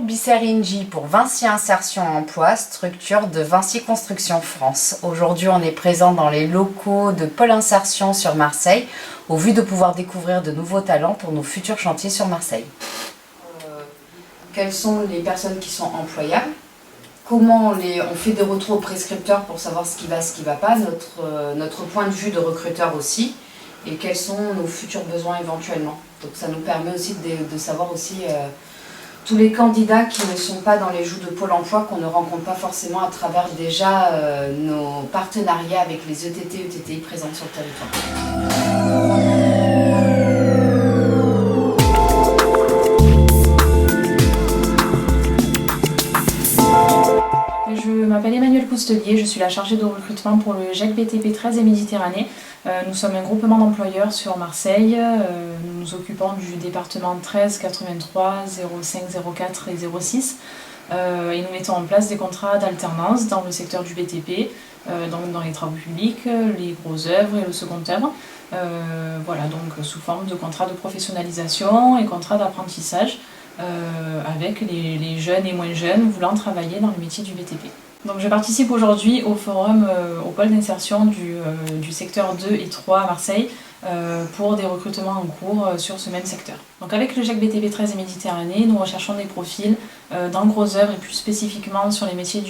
Bisser-Ingy pour Vinci Insertion Emploi, structure de Vinci Construction France. Aujourd'hui, on est présent dans les locaux de Pôle Insertion sur Marseille, au vu de pouvoir découvrir de nouveaux talents pour nos futurs chantiers sur Marseille. Quelles sont les personnes qui sont employables? Comment on fait des retours aux prescripteurs pour savoir ce qui va, ce qui ne va pas, notre point de vue de recruteur aussi, et quels sont nos futurs besoins éventuellement. Donc ça nous permet aussi de savoir aussi tous les candidats qui ne sont pas dans les joues de Pôle emploi, qu'on ne rencontre pas forcément à travers déjà nos partenariats avec les ETT, ETTI présents sur le territoire. Je m'appelle Emmanuelle Coustelier, je suis la chargée de recrutement pour le GEC BTP 13 et Méditerranée. Nous sommes un groupement d'employeurs sur Marseille. Nous nous occupons du département 13, 83, 05, 04 et 06. Et nous mettons en place des contrats d'alternance dans le secteur du BTP, donc dans les travaux publics, les grosses œuvres et le second œuvre. Voilà, donc sous forme de contrats de professionnalisation et contrats d'apprentissage. Avec les jeunes et moins jeunes voulant travailler dans le métier du BTP. Donc je participe aujourd'hui au forum, au pôle d'insertion du secteur 2 et 3 à Marseille pour des recrutements en cours sur ce même secteur. Donc avec le GEC BTP 13 et Méditerranée, nous recherchons des profils dans le gros œuvre et plus spécifiquement sur les métiers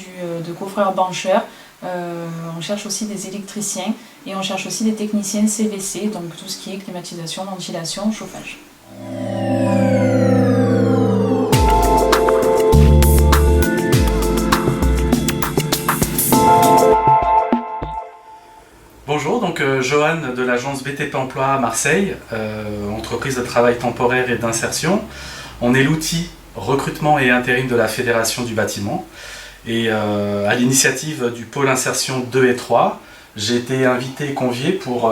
de coffreur-bancheur. On cherche aussi des électriciens et on cherche aussi des techniciens CVC, donc tout ce qui est climatisation, ventilation, chauffage. Bonjour, donc Johan de l'agence BTP Emploi à Marseille, entreprise de travail temporaire et d'insertion. On est l'outil recrutement et intérim de la Fédération du bâtiment. Et à l'initiative du pôle insertion 2 et 3, j'ai été invité et convié pour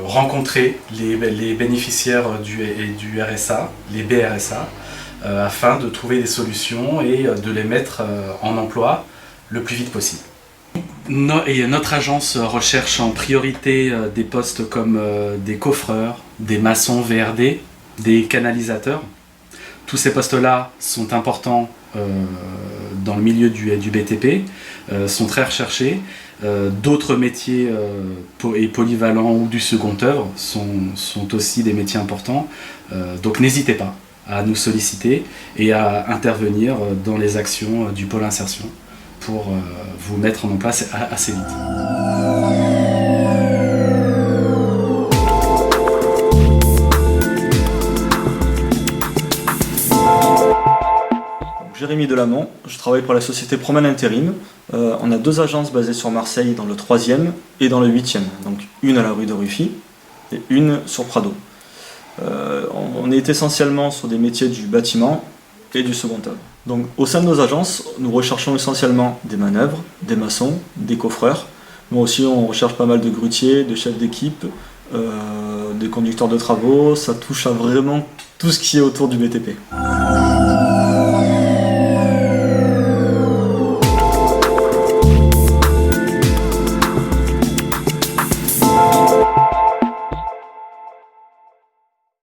rencontrer les bénéficiaires du RSA, les BRSA, afin de trouver des solutions et de les mettre en emploi le plus vite possible. Notre agence recherche en priorité des postes comme des coffreurs, des maçons VRD, des canalisateurs. Tous ces postes-là sont importants dans le milieu du BTP, sont très recherchés. D'autres métiers et polyvalents ou du second œuvre sont aussi des métiers importants. Donc n'hésitez pas à nous solliciter et à intervenir dans les actions du pôle insertion pour vous mettre en place assez vite. Jérémy Delamont, je travaille pour la société Proman Intérim. On a deux agences basées sur Marseille dans le 3e et dans le 8e, donc une à la rue de Rufy et une sur Prado. On est essentiellement sur des métiers du bâtiment et du second œuvre. Donc au sein de nos agences, nous recherchons essentiellement des manœuvres, des maçons, des coffreurs, mais aussi on recherche pas mal de grutiers, de chefs d'équipe, des conducteurs de travaux, ça touche à vraiment tout ce qui est autour du BTP.